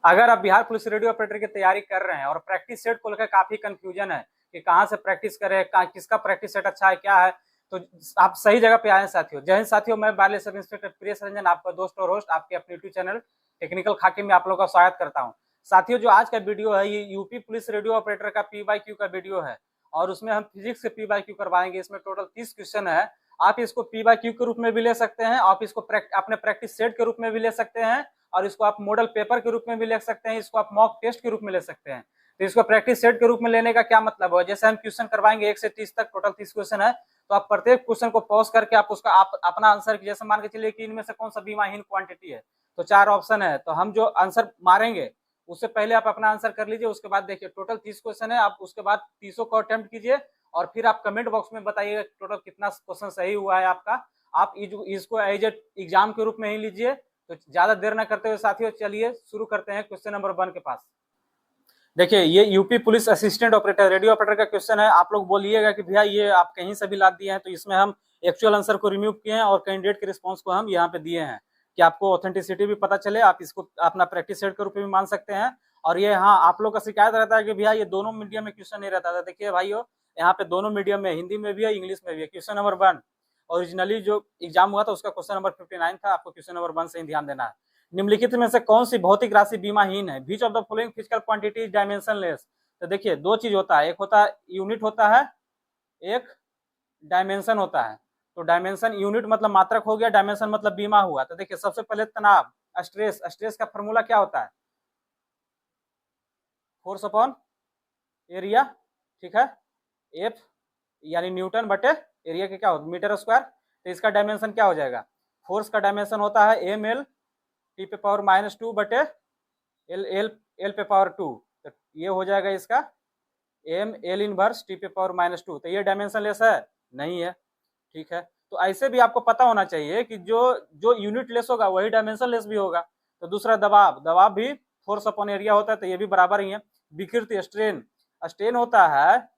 अगर आप Bihar police radio operator की तैयारी कर रहे हैं और प्रैक्टिस सेट को लेकर काफी कंफ्यूजन है कि कहाँ से प्रैक्टिस करें, किसका प्रैक्टिस सेट अच्छा है, क्या है, तो आप सही जगह पे आए हैं साथियों। जय हिंद साथियों, मैं बाले सब इंस्पेक्टर प्रियस रंजन, आपका दोस्त और होस्ट, आपके अपने यूट्यूब चैनल टेक्निकल खाकी में आप लोगों का स्वागत करता हूँ। साथियों, जो आज का वीडियो है ये यूपी पुलिस रेडियो ऑपरेटर का PYQ का वीडियो है और उसमें हम फिजिक्स से PYQ करवाएंगे। इसमें टोटल 30 क्वेश्चन है। आप इसको PYQ के रूप में भी ले सकते हैं, आप इसको अपने प्रैक्टिस सेट के रूप में भी ले सकते हैं और इसको आप मॉडल पेपर के रूप में भी ले सकते हैं, इसको आप मॉक टेस्ट के रूप में ले सकते हैं। तो इसको प्रैक्टिस सेट के रूप में लेने का क्या मतलब है, जैसे हम क्वेश्चन करवाएंगे 1 से 30 तक, टोटल 30 क्वेश्चन है, तो आप प्रत्येक क्वेश्चन को पॉज करके आप उसका अपना आंसर, जैसे मान के चलिए कि इनमें से कौन सा बीमाहीन क्वांटिटी है, तो 4 ऑप्शन है, तो हम जो आंसर मारेंगे उससे पहले आप अपना आंसर कर लीजिए। उसके बाद देखिए टोटल 30 क्वेश्चन है, आप उसके बाद 30 को अटेम्प्ट कीजिए और फिर आप कमेंट बॉक्स में बताइएगा टोटल कितना क्वेश्चन सही हुआ है आपका। आप इसको एज एग्जाम के रूप में ही लीजिए। तो ज्यादा देर न करते हुए साथियों चलिए शुरू करते हैं क्वेश्चन नंबर 1 के पास। देखिए ये UP police assistant operator radio operator का क्वेश्चन है। आप लोग बोलिएगा कि भैया ये आप कहीं से भी ला दिए हैं, तो इसमें हम एक्चुअल आंसर को रिमूव किए हैं और कैंडिडेट के रिस्पॉन्स को हम यहाँ पे दिए हैं कि आपको ऑथेंटिसिटी भी पता चले, आप इसको अपना प्रैक्टिस सेट के रूप में भी मान सकते हैं। और ये हाँ, आप लोग का शिकायत रहता है कि भैया ये दोनों मीडियम में क्वेश्चन नहीं रहता था। देखिए भाइयों, यहाँ पे दोनों मीडियम में, हिंदी में भी है, इंग्लिश में भी है। क्वेश्चन नंबर 1 ओरिजिनली जो एग्जाम हुआ था उसका क्वेश्चन नंबर 59 था। आपको क्वेश्चन नंबर 1 से ही ध्यान देना है। निम्नलिखित में से कौन सी भौतिक राशि बीमाहीन है? Which of the following physical quantity dimensionless. तो देखिए दो चीज होता है, एक होता है यूनिट होता है, एक डायमेंशन होता है। तो डायमेंशन यूनिट मतलब मात्रक हो गया, डायमेंशन मतलब बीमा हुआ। तो देखिए सबसे पहले तनाव, स्ट्रेस। स्ट्रेस का फॉर्मूला क्या होता है? फोर्स अपॉन एरिया, ठीक है। एफ यानी न्यूटन बटे एरिया के क्या होता है, मीटर स्क्वायर। तो इसका डायमेंशन क्या हो जाएगा? फोर्स का डायमेंशन होता है ml टी पे पावर -2 बटे एल पे पावर 2। तो ये हो जाएगा इसका ml इनवर्स टी पे पावर -2। तो ये डायमेंशन लेस है? नहीं है, ठीक है। तो ऐसे भी आपको पता होना चाहिए कि जो जो यूनिट लेस होगा वही डायमेंशन लेस भी होगा। तो दूसरा दबाव, दबाव भी फोर्स अपॉन एरिया होता है, तो ये भी बराबर ही है। विकृति, स्ट्रेन, स्ट्रेन होता है,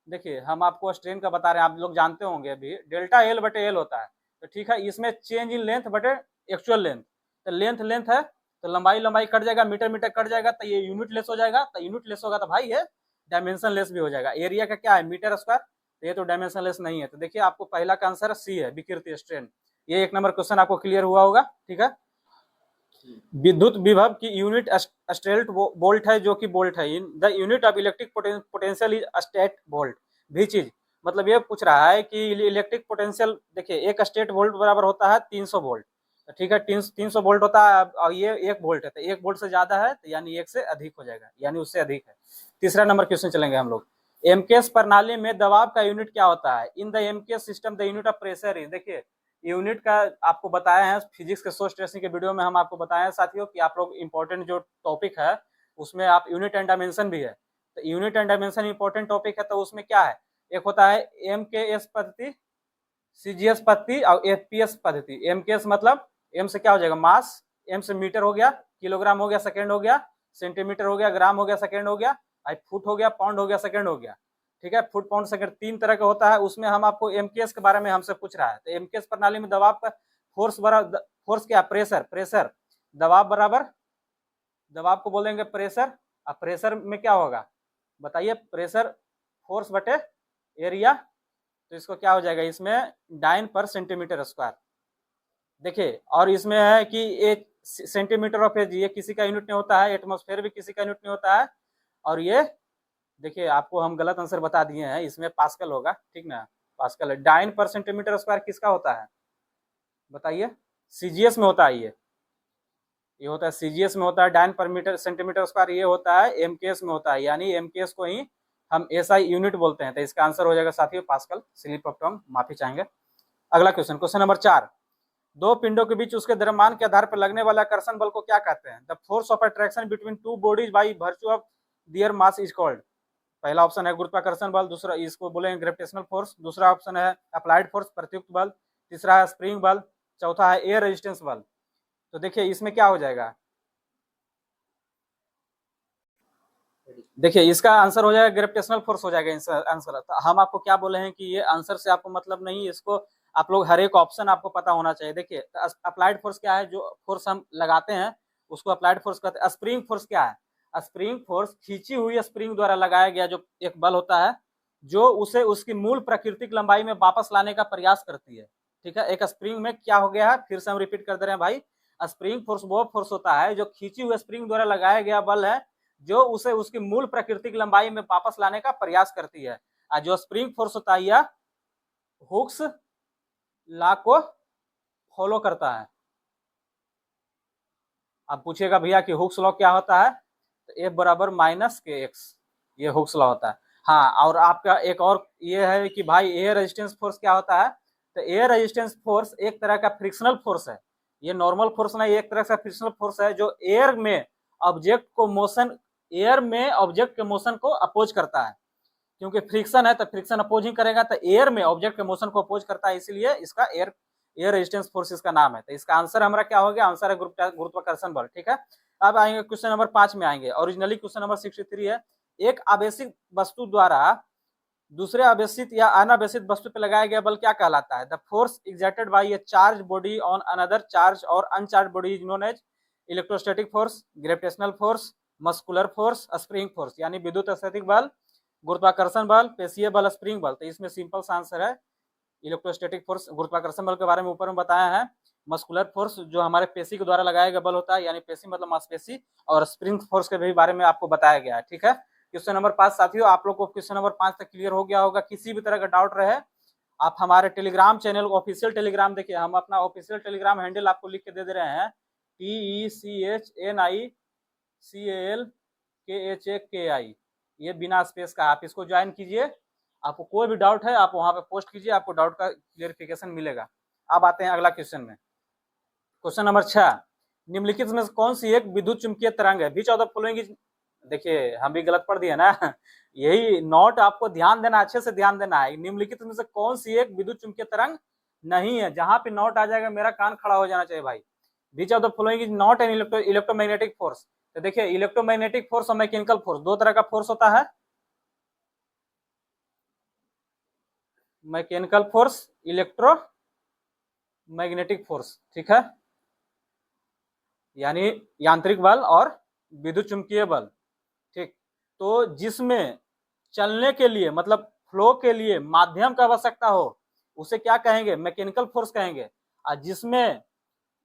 देखिए हम आपको स्ट्रेन का बता रहे हैं, आप लोग जानते होंगे अभी, डेल्टा एल बटे एल होता है। तो ठीक है, इसमें चेंज इन लेंथ बटे एक्चुअल लेंथ। तो लेंथ लेंथ है तो लंबाई कट जाएगा, मीटर मीटर कट जाएगा, तो ये यूनिट लेस हो जाएगा। तो यूनिट लेस होगा तो भाई ये डायमेंशन लेस भी हो जाएगा। एरिया का क्या है? Metre square. तो ये तो डायमेंशन लेस नहीं है। तो देखिए आपको पहला का आंसर सी है, विकृति, स्ट्रेन। ये 1 नंबर क्वेश्चन आपको क्लियर हुआ होगा, ठीक है। विद्युत विभव की यूनिट स्टेट वोल्ट है, जो कि वोल्ट है। The unit of electric potential is state volt. भी चीज मतलब ये पूछ रहा है कि इलेक्ट्रिक पोटेंशियल, देखिए एक स्टेट वोल्ट बराबर होता है 300 वोल्ट, ठीक है। 300 वोल्ट होता है और ये 1 वोल्ट है, तो 1 वोल्ट से ज्यादा है तो यानी 1 से अधिक हो जाएगा, यानी उससे अधिक है। तीसरा नंबर क्वेश्चन चलेंगे हम लोग। एमकेएस प्रणाली में दबाव का यूनिट क्या होता है? In the MKS system the unit of pressure is. देखिए यूनिट का आपको बताया है फिजिक्स के सोर्स ट्रेसिंग के वीडियो में, हम आपको बताए हैं साथियों कि आप लोग इंपॉर्टेंट जो टॉपिक है उसमें आप यूनिट एंड डायमेंशन भी है। तो unit and dimension important topic है। तो उसमें क्या है, एक होता है एमकेएस पद्धति, सीजीएस पद्धति और एफपीएस पद्धति। एमकेएस मतलब एम से क्या हो जाएगा, मास, एम से मीटर हो गया, किलोग्राम हो गया, सेकेंड हो गया, सेंटीमीटर हो गया, ग्राम हो गया, सेकेंड हो गया, फुट हो गया, पाउंड हो गया, सेकेंड हो गया, ठीक है। फुट, पाउंड, सेकंड 3 तरह का होता है। उसमें हम आपको एमकेएस के बारे में हमसे पूछ रहा है। तो एमकेएस प्रणाली में दबाव का फोर्स बराबर, फोर्स क्या, प्रेशर, प्रेशर दबाव बराबर, दबाव को बोलेंगे प्रेशर। अब प्रेशर में क्या होगा बताइए, प्रेशर फोर्स बटे एरिया। तो इसको क्या हो जाएगा, इसमें डाइन पर सेंटीमीटर स्क्वायर। देखिए और इसमें है कि एक सेंटीमीटर ऑफ एज, ये किसी का यूनिट नहीं होता है, एटमॉस्फेयर भी किसी का यूनिट नहीं होता है। और ये देखिए आपको हम गलत आंसर बता दिए हैं, इसमें पास्कल होगा, ठीक ना, पास्कल है। डाइन पर सेंटीमीटर स्क्वायर किसका होता है बताइए? सीजीएस में होता है। ये होता है सीजीएस में होता है, डाइन पर मीटर सेंटीमीटर स्क्वायर ये होता है एमकेएस में होता है, यानी एमकेएस को ही हम एसआई यूनिट बोलते हैं। तो इसका आंसर हो जाएगा साथियों पास्कल। स्लिप ऑफ टंग, माफी चाहेंगे। अगला क्वेश्चन, क्वेश्चन नंबर 4। दो पिंडों के बीच उसके द्रव्यमान के आधार पर लगने वाले आकर्षण बल को क्या कहते हैं? The force of attraction between two bodies by virtue of their mass is called. पहला ऑप्शन है गुरुत्वाकर्षण बल, दूसरा इसको बोलेंगे ग्रेविटेशनल फोर्स, दूसरा ऑप्शन है अप्लाइड फोर्स, प्रत्युक्त बल, तीसरा है स्प्रिंग बल, चौथा है एयर रेजिस्टेंस बल। तो देखिए इसमें क्या हो जाएगा, देखिए इसका आंसर हो जाएगा ग्रेविटेशनल फोर्स हो जाएगा आंसर। हम आपको क्या बोले हैं कि ये आंसर से आपको मतलब नहीं, इसको आप लोग हर एक ऑप्शन आपको पता होना चाहिए। देखिए अप्लाइड फोर्स क्या है, जो फोर्स हम लगाते हैं उसको अप्लाइड फोर्स कहते हैं। स्प्रिंग फोर्स क्या है? स्प्रिंग फोर्स खींची हुई स्प्रिंग द्वारा लगाया गया जो एक बल होता है, जो उसे उसकी मूल प्राकृतिक लंबाई में वापस लाने का प्रयास करती है। ठीक है, एक स्प्रिंग में क्या हो गया है, फिर से हम रिपीट कर दे रहे हैं भाई। स्प्रिंग फोर्स वो फोर्स होता है जो खींची हुई स्प्रिंग द्वारा लगाया गया बल है, जो उसे उसकी मूल प्राकृतिक लंबाई में वापस लाने का प्रयास करती है। और जो स्प्रिंग फोर्स होता है यह हुक्स लॉ को फॉलो करता है। अब पूछेगा भैया कि हुक्स लॉ क्या होता है, तो F बराबर -kx, ये हुक्स लॉ होता है। हाँ, और आपका एक और ये है कि भाई एयर रेजिस्टेंस फोर्स क्या होता है, तो एयर रेजिस्टेंस फोर्स एक तरह का फ्रिक्शनल फोर्स है। ये नॉर्मल फोर्स नहीं, एक तरह का फ्रिक्शनल फोर्स है जो एयर में ऑब्जेक्ट को मोशन, एयर में ऑब्जेक्ट के मोशन को अपोज करता है। क्योंकि फ्रिक्शन है तो फ्रिक्शन अपोजिंग करेगा, तो एयर में ऑब्जेक्ट के मोशन को अपोज करता है, इसलिए इसका एयर रेजिस्टेंस फोर्स इसका नाम है। तो इसका आंसर हमारा क्या हो गया, आंसर है गुरुत्वाकर्षण बल। ठीक है, अब आएंगे क्वेश्चन नंबर 5 में आएंगे। ओरिजिनली क्वेश्चन नंबर 63 है, एक आवेशित वस्तु द्वारा दूसरे आवेशित या अनावेशित वस्तु पर लगाया गया बल क्या कहलाता है? The force exerted by a charge body on another charge और uncharge body is known as electrostatic force, gravitational force, muscular force, spring force. यानी विद्युत स्थैतिक बल, गुरुत्वाकर्षण बल, पेशीय बल, स्प्रिंग बल। तो इसमें सिंपल सा आंसर है इलेक्ट्रोस्टैटिक फोर्स। गुरुत्वाकर्षण बल के बारे में ऊपर में बताया है। मस्कुलर फोर्स जो हमारे पेशी के द्वारा लगाया गया बल होता है, यानी पेशी मतलब मांसपेशी, और स्प्रिंग फोर्स के भी बारे में आपको बताया गया है। ठीक है, क्वेश्चन नंबर 5 साथियों, आप लोग को क्वेश्चन नंबर 5 तक क्लियर हो गया होगा। किसी भी तरह का डाउट रहे, आप हमारे टेलीग्राम चैनल ऑफिशियल टेलीग्राम देखिए, हम अपना ऑफिशियल टेलीग्राम हैंडल आपको लिख के दे रहे हैं, TECHNICALKHAKI, ये बिना स्पेस का। आप इसको ज्वाइन कीजिए, आपको कोई भी डाउट है आप वहां पे पोस्ट कीजिए, आपको डाउट का क्लियरिफिकेशन मिलेगा। अब आते हैं अगला क्वेश्चन में। क्वेश्चन नंबर 6, निम्नलिखित में कौन सी एक विद्युत चुंबकीय तरंग है? Which of the following. देखिए हम भी गलत पढ़ दिए ना यही नोट आपको ध्यान देना, अच्छे से ध्यान देना है। निम्नलिखित में से कौन सी एक विद्युत चुंबकीय तरंग नहीं है? जहां पे नोट आ जाएगा मेरा कान खड़ा हो जाना चाहिए भाई। Which of the following is not an electromagnetic force. तो देखिए इलेक्ट्रोमैग्नेटिक फोर्स और मैकेनिकल फोर्स दो तरह का फोर्स होता है। Mechanical force, electromagnetic force. ठीक है, यानी यांत्रिक बल और विद्युत चुंबकीय बल। ठीक, तो जिसमें चलने के लिए मतलब फ्लो के लिए माध्यम का आवश्यकता हो उसे क्या कहेंगे? मैकेनिकल फोर्स कहेंगे। और जिसमें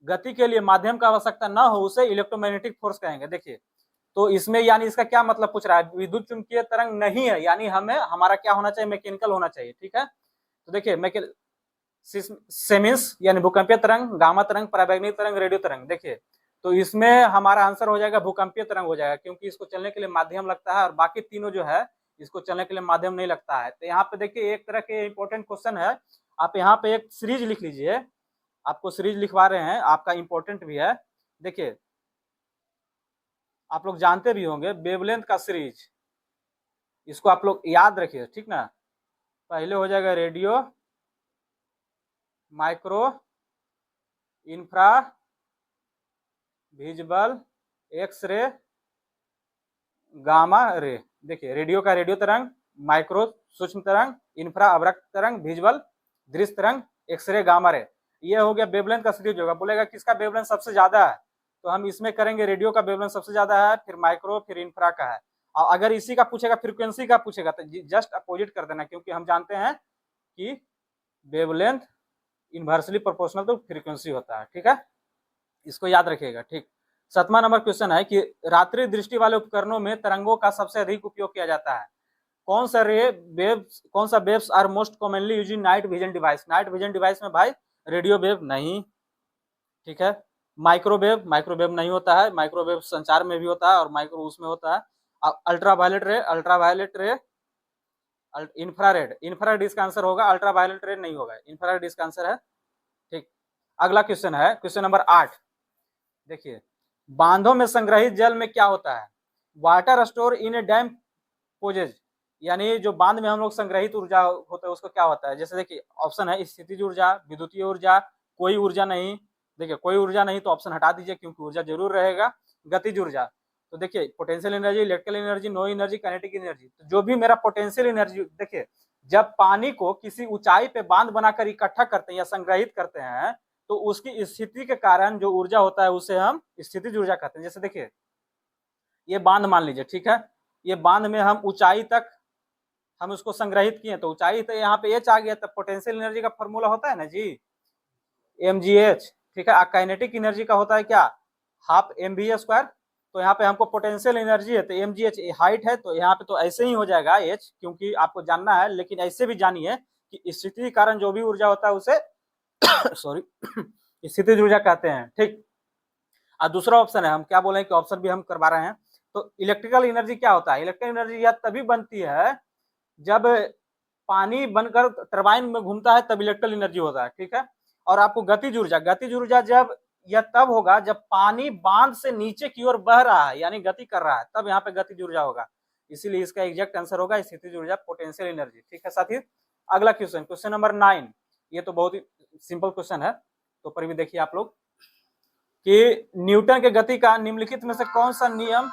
गति के लिए माध्यम का आवश्यकता ना हो उसे इलेक्ट्रोमैग्नेटिक फोर्स कहेंगे। देखिए तो इसमें यानी इसका क्या मतलब पूछ रहा है, विद्युत चुंबकीय तरंग नहीं है, यानी हमें हमारा क्या होना चाहिए? मैकेनिकल होना चाहिए। ठीक है, तो देखिए सेमिस यानी भूकंपीय तरंग, गामा तरंग, पराबैंगनी तरंग, रेडियो तरंग। देखिए तो इसमें हमारा आंसर हो जाएगा भूकंपीय तरंग हो जाएगा, क्योंकि इसको चलने के लिए माध्यम लगता है और बाकी तीनों जो है इसको चलने के लिए माध्यम नहीं लगता है। तो यहाँ पे देखिए एक तरह के इंपॉर्टेंट क्वेश्चन है, आप यहाँ पे एक सीरीज लिख लीजिए, आपको सीरीज लिखवा रहे हैं, आपका इंपॉर्टेंट भी है। देखिए आप लोग जानते भी होंगे वेवलेंथ का सीरीज, इसको आप लोग याद रखिए। ठीक ना, पहले हो जाएगा radio, micro, infra, visible, X ray, gamma ray. देखिए रेडियो का रेडियो तरंग, माइक्रो सूक्ष्म तरंग, इंफ्रा अवरक्त तरंग, विजिबल दृश्य तरंग, एक्सरे गामा रे। ये हो गया वेवलेंथ का सीरीज होगा। बोलेगा किसका वेवलेंथ सबसे ज्यादा है, तो हम इसमें करेंगे रेडियो का वेवलेंथ सबसे ज्यादा है, फिर माइक्रो, फिर इंफ्रा का है। और अगर इसी का पूछेगा फ्रीक्वेंसी का पूछेगा तो जस्ट अपोजिट कर देना, क्योंकि हम जानते हैं कि wavelength inversely proportional to frequency होता है। ठीक है, इसको याद रखिएगा। ठीक, 7वां नंबर क्वेश्चन है कि रात्रि दृष्टि वाले उपकरणों में तरंगों का सबसे अधिक उपयोग किया जाता है। कौन सा waves are most commonly used in night vision device? Night vision device में भाई रेडियो वेव नहीं। ठीक है, माइक्रोवेव नहीं होता है, माइक्रोवेव संचार में भी होता है और माइक्रो उसमें होता है। अल्ट्रावायलेट रे, इंफ्रारेड इसका आंसर होगा, अल्ट्रावायलेट रे नहीं होगा, इंफ्रारेड इसका आंसर है। ठीक, अगला क्वेश्चन है क्वेश्चन नंबर 8। देखिए बांधों में संग्रहित जल में क्या होता है? Water store in a dam possesses, यानी जो बांध में हम लोग संग्रहित ऊर्जा होता है उसको क्या होता है? जैसे देखिए ऑप्शन है स्थितिज ऊर्जा, विद्युतीय ऊर्जा, कोई ऊर्जा नहीं। देखिए कोई ऊर्जा नहीं तो ऑप्शन हटा दीजिए क्योंकि ऊर्जा जरूर रहेगा। गतिज ऊर्जा, तो देखिए potential energy, electrical energy, no energy, kinetic energy. तो जो भी मेरा पोटेंशियल एनर्जी, देखिए जब पानी को किसी ऊंचाई पे बांध बनाकर इकट्ठा करते हैं या संग्रहित करते हैं तो उसकी स्थिति के कारण जो ऊर्जा होता है उसे हम स्थितिज ऊर्जा कहते हैं। जैसे देखिए ये बांध मान लीजिए, ठीक है, ये बांध में हम ऊंचाई तक हम उसको संग्रहित किए, तो ऊंचाई तो यहाँ पे एच आ गया, तब पोटेंशियल एनर्जी का फॉर्मूला होता है ना जी mgh, ठीक है। काइनेटिक एनर्जी का होता है क्या, हाफ mv²। तो यहाँ पे हमको पोटेंशियल एनर्जी है तो mgh हाइट है, तो यहाँ पे तो ऐसे ही हो जाएगा h, क्योंकि आपको जानना है। लेकिन ऐसे भी जानिए कि स्थिति के कारण जो भी ऊर्जा होता है उसे सॉरी स्थितिज ऊर्जा कहते हैं, ठीक। और दूसरा ऑप्शन है, हम क्या बोले कि ऑप्शन भी हम करवा रहे हैं। तो इलेक्ट्रिकल एनर्जी क्या होता है, इलेक्ट्रिकल एनर्जी यह तभी बनती है जब पानी बनकर टरबाइन में घूमता है, तब इलेक्ट्रिकल एनर्जी होता है, ठीक है। और आपको गतिज ऊर्जा जब यह तब होगा जब पानी बांध से नीचे की ओर बह रहा है, यानी गति कर रहा है, तब यहाँ पे गतिज ऊर्जा होगा। इसीलिए इसका एग्जैक्ट आंसर होगा स्थितिज ऊर्जा, पोटेंशियल एनर्जी, ठीक है साथी। अगला क्वेश्चन, क्वेश्चन नंबर 9। ये तो बहुत ही सिंपल क्वेश्चन है, तो पर भी देखिए आप लोग कि न्यूटन के गति का निम्नलिखित में से कौन सा नियम,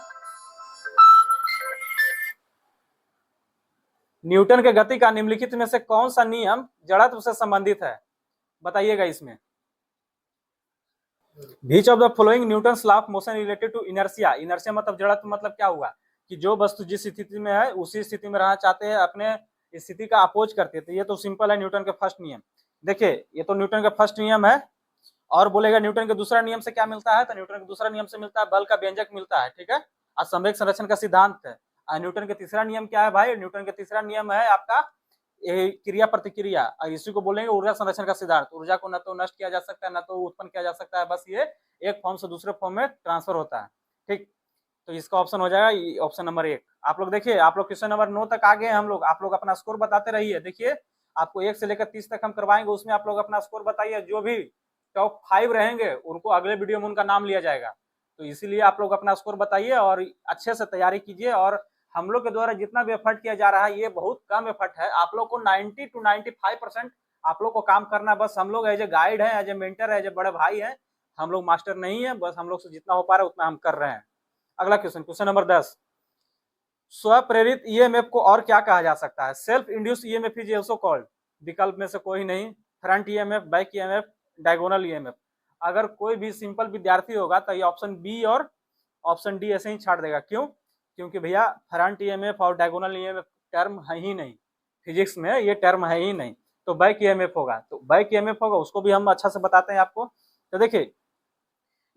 न्यूटन के गति का निम्नलिखित में से कौन सा नियम जड़त्व से संबंधित है, बताइएगा इसमें। Which of the following Newton's law of motion related to inertia? Inertia मतलब जड़त्व, मतलब क्या हुआ कि जो वस्तु जिस स्थिति में है उसी स्थिति में रहना चाहते हैं, अपने स्थिति का अपोज करते हैं। तो ये तो सिंपल है, न्यूटन के फर्स्ट नियम। देखिए ये तो न्यूटन का फर्स्ट नियम है। और बोलेगा न्यूटन के दूसरा नियम से क्या मिलता है, तो न्यूटन के दूसरा नियम से मिलता है बल का व्यंजक मिलता है, ठीक है। और संवेग संरक्षण का सिद्धांत है। और न्यूटन के तीसरा नियम क्या है भाई, न्यूटन के तीसरा नियम है आपका क्रिया प्रतिक्रिया, और इसी को बोलेंगे ऊर्जा संरक्षण का सिद्धांत। ऊर्जा को न तो नष्ट किया जा सकता है, न तो उत्पन्न किया जा सकता है, बस ये एक फॉर्म से दूसरे फॉर्म में ट्रांसफर होता है, ठीक। तो इसका ऑप्शन हो जाएगा ऑप्शन नंबर 1। आप लोग देखिए, आप लोग क्वेश्चन नंबर 9 तक आ गए हम लोग। आप लोग अपना स्कोर बताते रहिए। देखिए आपको 1 से लेकर 30 तक हम करवाएंगे, उसमें आप लोग अपना स्कोर बताइए। जो भी टॉप 5 रहेंगे उनको अगले वीडियो में उनका नाम लिया जाएगा। तो इसीलिए आप लोग अपना स्कोर बताइए और अच्छे से तैयारी कीजिए। और हम लोग के द्वारा जितना भी एफर्ट किया जा रहा है ये बहुत कम एफर्ट है। आप लोग को 90 to 95% आप लोग को काम करना, बस हम लोग एज ए गाइड है, एज ए मेंटर है, एज ए बड़े भाई है, हम लोग मास्टर नहीं है। बस हम लोग से जितना हो पा रहा है उतना हम कर रहे हैं। अगला क्वेश्चन, क्वेश्चन नंबर 10। स्वप्रेरित ईएमएफ को और क्या कहा जा सकता है, self induced EMF is also called. विकल्प में से कोई नहीं, front EMF, back EMF, diagonal EMF. अगर कोई भी सिंपल विद्यार्थी होगा तो ये ऑप्शन बी और ऑप्शन डी ऐसे ही छाड़ देगा। क्यों, क्योंकि भैया फ्रंट ईएमएफ और डायगोनल ईएमएफ टर्म है ही नहीं, फिजिक्स में ये टर्म है ही नहीं। तो बैक ईएमएफ होगा, तो बैक ईएमएफ होगा, उसको भी हम अच्छा से बताते हैं आपको। तो देखिए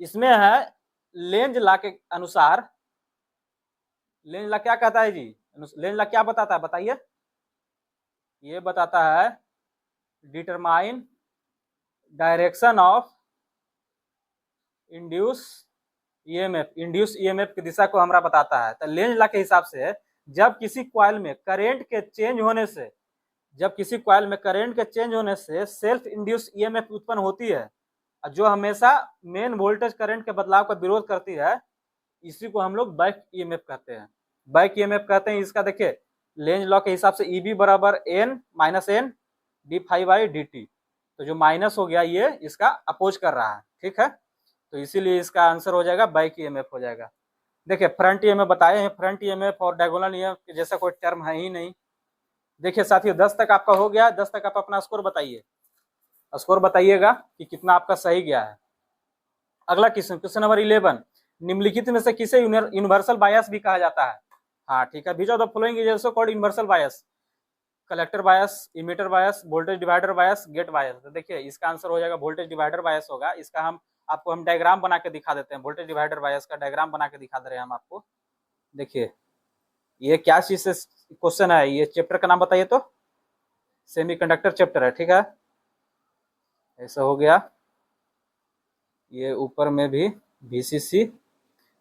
इसमें है लेंज लॉ के अनुसार, लेंज लॉ क्या कहता है जी, लेंज लॉ क्या बताता है बताइए। ये बताता है determine direction of induce EMF, induce EMF की दिशा को हमरा बताता है। तो लेंज लॉ के हिसाब से जब किसी कॉइल में करंट के चेंज होने से, जब किसी कॉइल में करंट के चेंज होने से सेल्फ इंड्यूस ईएमएफ उत्पन्न होती है, जो हमेशा मेन वोल्टेज करंट के बदलाव का विरोध करती है, इसी को हम लोग बैक ईएमएफ कहते हैं। बैक ईएमएफ कहते हैं इसका। देखिए लेंज लॉ के हिसाब से ईबी बराबर N minus N D phi by D T. तो जो माइनस हो गया ये इसका अपोज कर रहा है, ठीक है। तो इसीलिए इसका आंसर हो जाएगा बैक ईएमएफ हो जाएगा। देखिए फ्रंट ईएमएफ बताए हैं, फ्रंट ईएमएफ और डायगोनल ईएमएफ जैसा कोई टर्म है ही नहीं। देखिए साथियों 10 तक आपका हो गया, 10 तक आप अपना स्कोर बताइए, स्कोर बताइएगा कि कितना आपका सही गया है। अगला क्वेश्चन, क्वेश्चन नंबर 11। निम्नलिखित में से किसे यूनिवर्सल बायस भी कहा जाता है। हाँ ठीक है, which of the following is also called universal bias, collector bias, emitter bias, voltage divider bias, gate bias. तो देखिए इसका आंसर हो जाएगा वोल्टेज डिवाइडर बायस होगा। इसका हम आपको हम डायग्राम बना के दिखा देते हैं, वोल्टेज डिवाइडर बायस का डायग्राम बना के दिखा दे रहे हैं हम आपको। देखिए ये क्या चीज से क्वेश्चन है, ये चैप्टर का नाम बताइए तो, सेमीकंडक्टर चैप्टर है, ठीक है। ऐसा हो गया, ये ऊपर में भी VCC,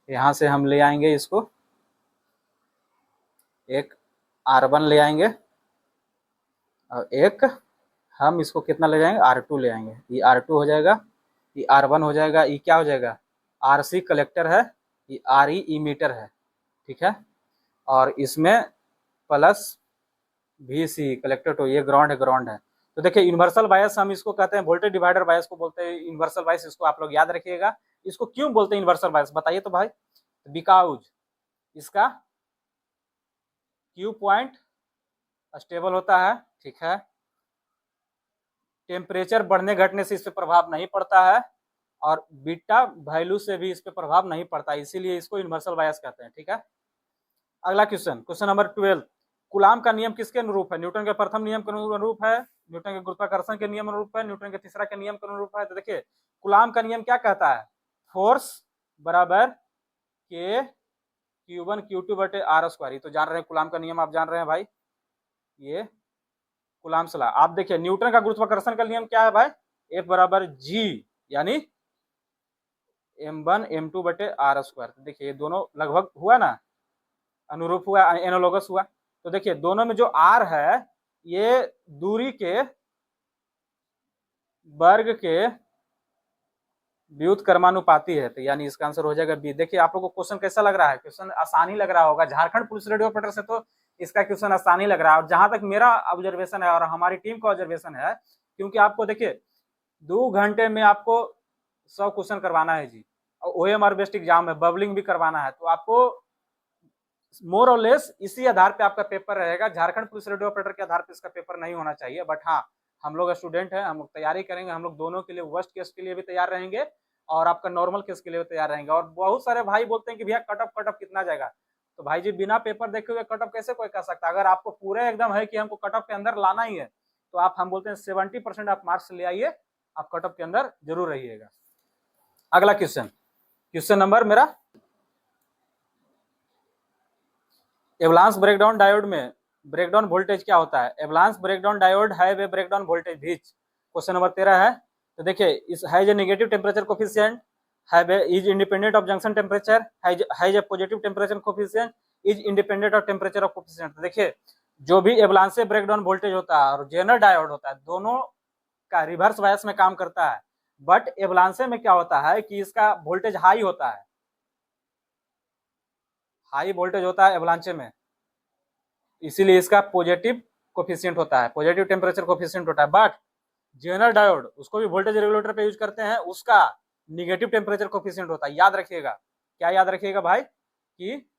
यहाँ से हम ले आएंगे इसको, एक R1 ले आएंगे और एक हम इसको कितना ले जाएंगे R2 ले आएंगे। ये R2 हो जाएगा, ये R1 हो जाएगा, ये क्या हो जाएगा RC कलेक्टर है, ये RE इमीटर है, ठीक है। और इसमें प्लस VC कलेक्टर, तो ये ग्राउंड है, ग्राउंड है। तो देखिए यूनिवर्सल बायस हम इसको कहते हैं, वोल्टेज डिवाइडर बायस को बोलते हैं यूनिवर्सल बायस। इसको आप लोग याद रखिएगा। इसको क्यों बोलते हैं यूनिवर्सल बायस बताइए तो भाई, बिकॉज इसका Q पॉइंट स्टेबल होता है, ठीक है। टेम्परेचर बढ़ने घटने से इस पर प्रभाव नहीं पड़ता है और बीटा वैल्यू से भी इस पर प्रभाव नहीं पड़ता, इसीलिए इसको यूनिवर्सल बायस कहते हैं। ठीक है, अगला क्वेश्चन, क्वेश्चन नंबर 12, कूलाम का नियम किसके अनुरूप है? न्यूटन के प्रथम नियम के अनुरूप है, न्यूटन के गुरुत्वाकर्षण के नियम अनुरूप है, न्यूटन के तीसरा के नियम के अनुरूप है। तो देखिए कूलाम का नियम क्या कहता है? फोर्स बराबर के Q1 Q2 बटे आर स्क्वायर। तो जान रहे हैं कूलाम का नियम, आप जान रहे हैं भाई, ये कूलाम्स लॉ। आप देखिए न्यूटन का गुरुत्वाकर्षण का नियम क्या है भाई? F बराबर G यानी m1 m2 बटे आर स्क्वायर। देखिए ये दोनों लगभग हुआ ना, अनुरूप हुआ, एनालोगस हुआ। तो देखिए दोनों में जो आर है ये दूरी के वर्ग के व्युत्क्रमानुपाती है, तो यानी इसका आंसर हो जाएगा बी। देखिए आप लोगों को क्वेश्चन कैसा लग रहा है? क्वेश्चन आसानी लग रहा होगा, झारखंड पुलिस रेडियो ऑपरेटर से तो इसका क्वेश्चन आसानी लग रहा है। और जहां तक मेरा ऑब्जर्वेशन है और हमारी टीम का ऑब्जर्वेशन है, क्योंकि आपको देखिए 2 घंटे में आपको 100 क्वेश्चन करवाना है जी, और OMR बेस्ड एग्जाम है, बबलिंग भी करवाना है, तो आपको मोर और लेस इसी आधार पे आपका पेपर रहेगा। झारखंड पुलिस रेडियो ऑपरेटर के आधार पे इसका पेपर नहीं होना चाहिए। बट हाँ, हम लोग स्टूडेंट हैं, हम लोग तैयारी करेंगे, हम लोग दोनों के लिए, वर्स्ट केस के लिए भी तैयार रहेंगे और आपका नॉर्मल केस के लिए भी तैयार रहेंगे। और बहुत सारे भाई बोलते हैं कि भैया कट ऑफ कितना जाएगा? तो भाई जी बिना पेपर देखे हुए कट ऑफ कैसे कोई कर सकता है? अगर आपको पूरे एकदम है कि हमको कट ऑफ के अंदर लाना ही है, तो आप, हम बोलते हैं 70% आप मार्क्स ले आइए, आप कट ऑफ के अंदर जरूर रहिएगा। अगला क्वेश्चन, क्वेश्चन नंबर मेरा, एवलांस ब्रेकडाउन डायोड में ब्रेकडाउन वोल्टेज क्या होता है? एवलांस ब्रेकडाउन डायोड है वे ब्रेकडाउन वोल्टेज बीच। क्वेश्चन नंबर 13 है। तो देखिए इस has a negative temperature coefficient, have a is independent of junction temperature, has a positive temperature coefficient, is independent of temperature of coefficient. देखिए जो भी एवलांस ब्रेकडाउन वोल्टेज होता है और जेनर डायोड होता है, दोनों का रिवर्स बायस में काम करता है। बट एवलांसे में क्या होता है कि इसका वोल्टेज हाई होता है, हाई वोल्टेज होता है एवलांचे में, इसीलिए इसका पॉजिटिव कोफिशिएंट होता है, पॉजिटिव टेम्परेचर कोफिशिएंट होता है। बट जेनर डायोड, उसको भी वोल्टेज रेगुलेटर पे यूज करते हैं, उसका निगेटिव टेम्परेचर कोफिशिएंट होता है। याद रखिएगा, क्या याद रखिएगा भाई? कि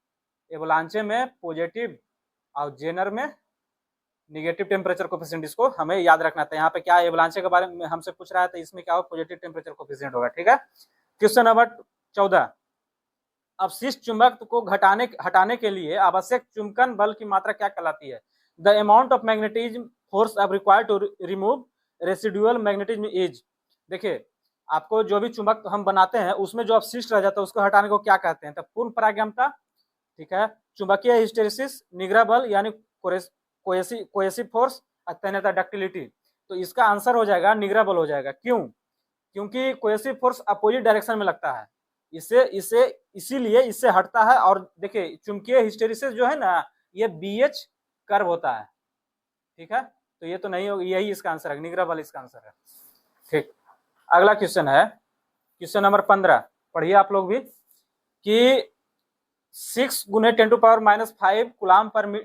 एवलांचे में पॉजिटिव और जेनर में निगेटिव टेम्परेचर कोफिशिएंट, इसको हमें याद रखना था। यहाँ पे क्या एवलांचे के बारे में हमसे पूछ रहा है, तो इसमें क्या होगा? पॉजिटिव टेम्परेचर कोफिशिएंट होगा। ठीक है, क्वेश्चन नंबर 14, अवशिष्ट चुंबक को हटाने के लिए आवश्यक चुंबकन बल की मात्रा क्या कहलाती है? The amount of magnetism force अब required to remove residual magnetism is. देखिए आपको जो भी चुंबक हम बनाते हैं उसमें जो अवशिष्ट रह जाता है उसको हटाने को क्या कहते हैं? तो पूर्ण परागमता, ठीक है, चुंबकीय हिस्टेरिसिस, निग्रा बल यानी कोएसिव फोर्स, तन्यता डक्टिलिटी। तो इसका आंसर हो जाएगा निग्रा बल हो जाएगा। क्यों? क्योंकि कोएसिव फोर्स अपोजिट डायरेक्शन में लगता है, इसीलिए इससे हटता है। और देखिए चुंबकीय हिस्टेरिसिस जो है ना, ये BH कर्व होता है। ठीक है, तो ये तो नहीं होगा, यही इसका आंसर है, निग्रा बल इसका आंसर है। ठीक, अगला क्वेश्चन है क्वेश्चन नंबर 15, पढ़िए आप लोग भी, कि 6 गुने 10⁻⁵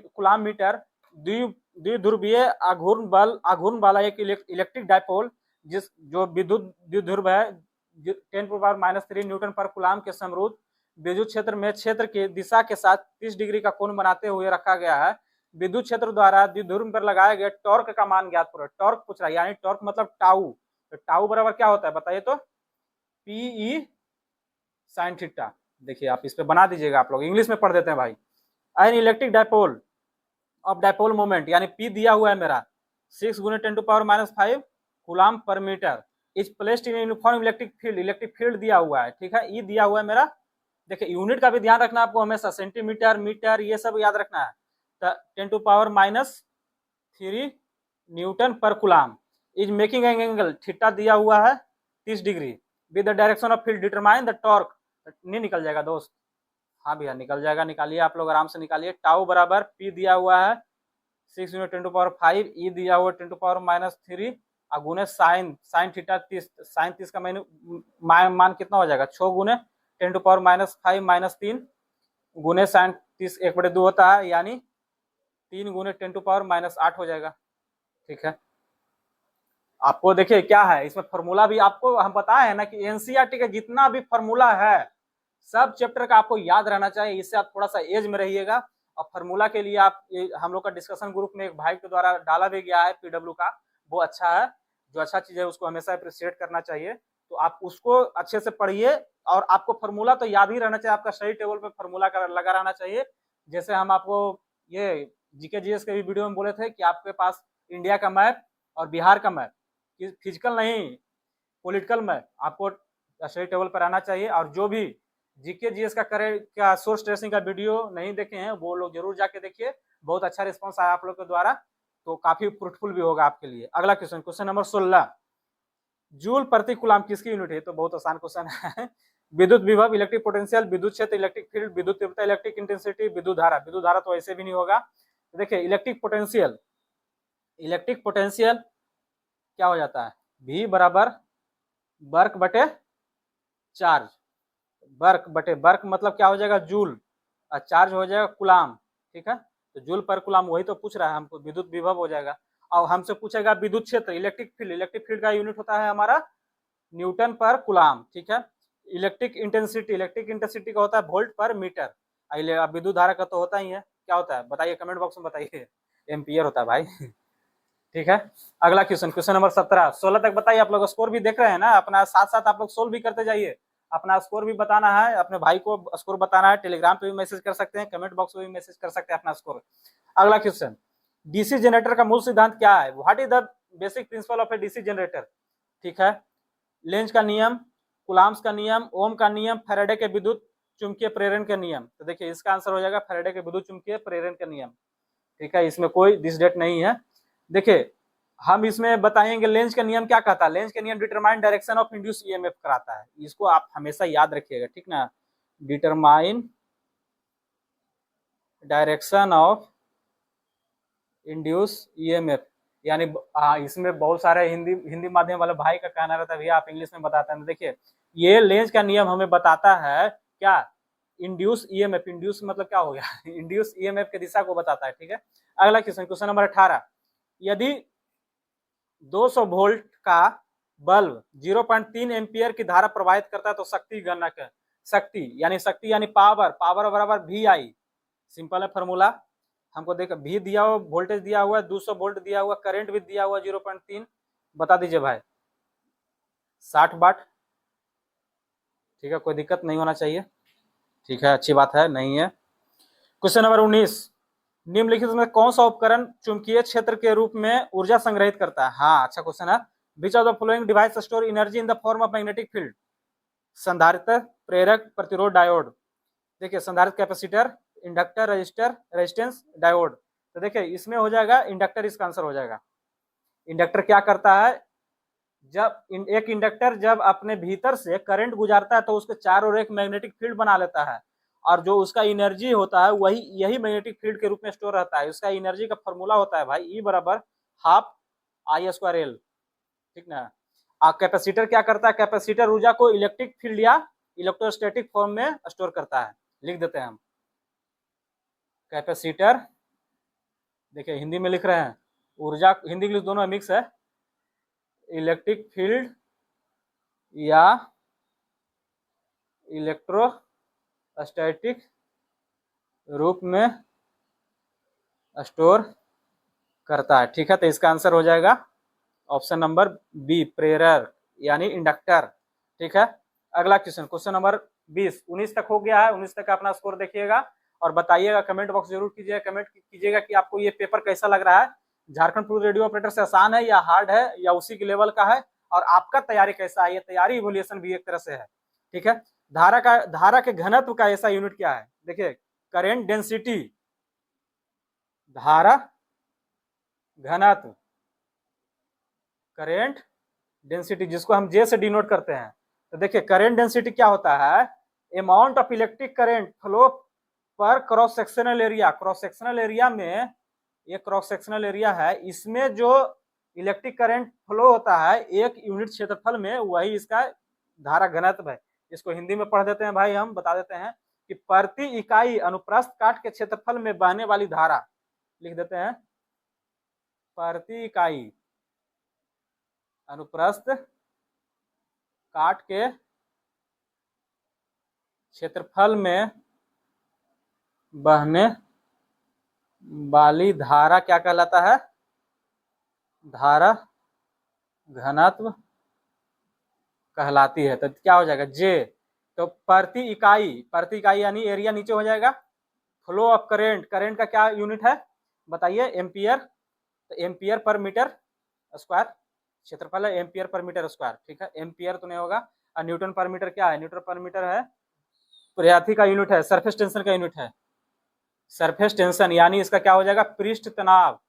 कूलाम मीटर द्विध्रुवीय आघूर्ण वाला एक इलेक्ट्रिक डायपोल जो विद्युत द्विध्रुव है 10⁻³ न्यूटन पर कूलाम के समरूप विद्युत क्षेत्र में क्षेत्र की दिशा के साथ 30 डिग्री का कोण बनाते हुए रखा गया है। विद्युत क्षेत्र द्वारा द्विध्रुव पर लगाए गए टॉर्क का मान ज्ञात करो। टॉर्क पूछ रहा है, यानी टॉर्क मतलब टाउ। तो टाउ बराबर क्या होता है बताइए तो? PE sin theta. देखिए आप इस पे बना दीजिएगा, आप लोग इंग्लिश में पढ़ देते हैं भाई। An electric dipole of dipole moment, यानी P दिया हुआ है मेरा 6 गुने 10⁻⁵ coulomb per metre, is placed in uniform electric field दिया हुआ है। ठीक है, ई दिया हुआ है मेरा। देखिए यूनिट का भी ध्यान रखना आपको हमेशा, सेंटीमीटर, मीटर, ये सब याद रखना है। तो 10⁻³ न्यूटन पर coulomb is making an angle, theta दिया हुआ है 30 degree, with the direction of field determine the torque. नहीं निकल जाएगा दोस्त? हाँ भैया निकल जाएगा, निकालिए आप लोग आराम से निकालिए। टाउ बराबर P दिया हुआ है 6 × 10⁵, ई दिया हुआ 10⁻³ और गुने साइन थीटा 30, साइन 30 का मान कितना हो जाएगा? 6 गुने 10⁻⁵ -3 गुने साइन 30 1/2 होता है, यानी 3 गुने 10⁻⁸ हो जाएगा। ठीक है, आपको देखिए क्या है इसमें फॉर्मूला भी आपको हम बताए हैं ना कि NCERT का जितना भी फॉर्मूला है सब चैप्टर का आपको याद रहना चाहिए, इससे आप थोड़ा सा एज में रहिएगा। और फॉर्मूला के लिए आप हम लोग का डिस्कशन ग्रुप में एक भाई के द्वारा डाला भी गया है PW का, वो अच्छा है, जो अच्छा चीज़ है उसको हमेशा अप्रिशिएट करना चाहिए। तो आप उसको अच्छे से पढ़िए और आपको फार्मूला तो याद ही रहना चाहिए, आपका सही टेबल पे फार्मूला लगा रहना चाहिए। जैसे हम आपको ये जीके जीएस के भी वीडियो में बोले थे कि आपके पास इंडिया का मैप और बिहार का मैप, फिजिकल नहीं पॉलिटिकल मैप, आपको सही टेबल पर आना चाहिए। और जो भी जीके जीएस का सोर्स ट्रेसिंग का वीडियो नहीं देखे हैं वो लोग जरूर जाके देखिए, बहुत अच्छा रिस्पॉन्स आया आप लोग के द्वारा, तो काफी फ्रूटफुल भी होगा आपके लिए। अगला क्वेश्चन, क्वेश्चन नंबर 16, जूल प्रति कूलाम किसकी यूनिट है? तो बहुत आसान क्वेश्चन है। विद्युत विभव, इलेक्ट्रिक पोटेंशियल, विद्युत क्षेत्र, इलेक्ट्रिक फील्ड, विद्युत तीव्रता, इलेक्ट्रिक इंटेंसिटी, विद्युत धारा। विद्युत धारा तो ऐसे भी नहीं होगा। तो देखिए इलेक्ट्रिक पोटेंशियल, इलेक्ट्रिक पोटेंशियल क्या हो जाता है? V बराबर वर्क बटे चार्ज, वर्क बटे वर्क मतलब क्या हो जाएगा? जूल, और चार्ज हो जाएगा कूलाम। ठीक है, तो जूल पर कूलाम वही तो पूछ रहा है हमको, विद्युत विभव हो जाएगा। और हमसे पूछेगा विद्युत क्षेत्र, इलेक्ट्रिक फील्ड, इलेक्ट्रिक फील्ड का यूनिट होता है हमारा न्यूटन पर कूलाम। ठीक है, इलेक्ट्रिक इंटेंसिटी, इलेक्ट्रिक इंटेंसिटी का होता है वोल्ट पर मीटर। विद्युत धारा का तो होता ही है, क्या होता है बताइए, कमेंट बॉक्स में बताइए। एम्पियर होता है भाई। ठीक है, अगला क्वेश्चन, क्वेश्चन नंबर 17, 16 तक बताइए। आप लोग स्कोर भी देख रहे हैं ना, अपना साथ साथ आप लोग सोल्व भी करते जाइए। अपना स्कोर भी बताना है, अपने भाई को स्कोर बताना है, टेलीग्राम पे भी मैसेज कर सकते हैं, कमेंट बॉक्स में भी मैसेज कर सकते हैं अपना स्कोर। अगला क्वेश्चन, डीसी जनरेटर का मूल सिद्धांत क्या है? What is the basic principle of A DC generator? ठीक है, लेंज का नियम, कुलाम्स का नियम, ओम का नियम, फैराडे के विद्युत चुंबकीय प्रेरण के नियम। तो देखिए इसका आंसर हो जाएगा फैराडे के विद्युत चुंबकीय प्रेरण के नियम। ठीक है, इसमें कोई दिस डेट नहीं है। देखिए हम इसमें बताएंगे लेंज का नियम क्या कहता है। लेंज का नियम determine direction of induce EMF कराता है, इसको आप हमेशा याद रखिएगा। ठीक ना, determine direction of induce EMF, यानी इसमें बहुत सारे हिंदी माध्यम वाले भाई का कहना रहता है भैया आप इंग्लिश में बताते हैं। देखिए ये लेंज का नियम हमें बताता है क्या? इंड्यूस ईएमएफ, इंड्यूस मतलब क्या हो गया? इंड्यूस ईएमएफ की दिशा को बताता है। ठीक है, अगला क्वेश्चन, क्वेश्चन नंबर 18, यदि 200 वोल्ट का बल्ब 0.3 एम्पियर की धारा प्रवाहित करता है तो शक्ति गणना कर। शक्ति यानी पावर, पावर बराबर वी आई। सिंपल है फॉर्मूला, हमको देख भी दिया हुआ, वोल्टेज दिया हुआ है 200 वोल्ट दिया हुआ, करंट भी दिया हुआ 0.3, बता दीजिए भाई। 60 वाट। ठीक है, कोई दिक्कत नहीं होना चाहिए। ठीक है, अच्छी बात है, नहीं है। क्वेश्चन नंबर 19, निम्नलिखित में कौन सा उपकरण चुंबकीय क्षेत्र के रूप में ऊर्जा संग्रहित करता है? हाँ, अच्छा क्वेश्चन है। Which of the following device store energy in the form of magnetic field? संधारित्र, प्रेरक, प्रतिरोध, डायोड। देखिए संधारित्र, capacitor, inductor, register, resistance, diode. तो देखिए इसमें हो जाएगा इंडक्टर, इसका आंसर हो जाएगा। इंडक्टर क्या करता है? जब एक इंडक्टर जब अपने भीतर से करंट गुजारता है तो उसके चारों ओर एक मैग्नेटिक फील्ड बना लेता है, और जो उसका एनर्जी होता है वही यही मैग्नेटिक फील्ड के रूप में स्टोर रहता है। उसका एनर्जी का फॉर्मूला होता है भाई E बराबर हाफ आई स्क्वायर एल। ठीक ना, कैपेसिटर क्या करता है? कैपेसिटर ऊर्जा को इलेक्ट्रिक फील्ड या इलेक्ट्रोस्टैटिक फॉर्म में स्टोर करता है। लिख देते हैं हम कैपेसिटर, देखिए हिंदी में लिख रहे हैं, ऊर्जा हिंदी इंग्लिश दोनों मिक्स है, इलेक्ट्रिक फील्ड या इलेक्ट्रोस्टैटिक रूप में स्टोर करता है। ठीक है, तो इसका आंसर हो जाएगा ऑप्शन नंबर बी, प्रेरक यानी इंडक्टर। ठीक है, अगला क्वेश्चन, क्वेश्चन नंबर 20, 19 तक हो गया है। 19 तक का अपना स्कोर देखिएगा और बताइएगा, कमेंट बॉक्स जरूर कीजिएगा, कमेंट कीजिएगा कि आपको ये पेपर कैसा लग रहा है। झारखंड पूर्व रेडियो ऑपरेटर से आसान है या हार्ड है या उसी के लेवल का है, और आपका तैयारी कैसा है? ये तैयारी इवोल्यूशन भी एक तरह से है। ठीक है, धारा के घनत्व का ऐसा यूनिट क्या है? देखिए करेंट डेंसिटी, धारा घनत्व, करेंट डेंसिटी जिसको हम जे से डिनोट करते हैं। तो देखिए करेंट डेंसिटी क्या होता है? Amount of electric current flow per cross sectional area. Cross sectional area में, ये क्रॉस सेक्शनल एरिया है, इसमें जो इलेक्ट्रिक करंट फ्लो होता है एक यूनिट क्षेत्रफल में, वही इसका धारा घनत्व है। इसको हिंदी में पढ़ देते हैं भाई, हम बता देते हैं कि प्रति इकाई अनुप्रस्थ काट के क्षेत्रफल में बहने वाली धारा, लिख देते हैं प्रति इकाई अनुप्रस्थ काट के क्षेत्रफल में बहने वाली धारा क्या कहलाता है? धारा घनत्व कहलाती है। तो क्या हो जाएगा जे, तो प्रति इकाई यानी एरिया नीचे हो जाएगा। फ्लो ऑफ करेंट, करेंट का क्या यूनिट है बताइए, एम्पियर, तो एम्पियर पर मीटर स्क्वायर, क्षेत्रफल है एम्पियर पर मीटर स्क्वायर, ठीक है, एम्पियर तो नहीं होगा। और न्यूटन पर मीटर क्या है, न्यूटन पर मीटर है प्रयाथी का यूनिट है, सरफेस टेंशन का यूनिट है, सरफेस टेंशन यानी इसका क्या हो जाएगा, पृष्ठ तनाव,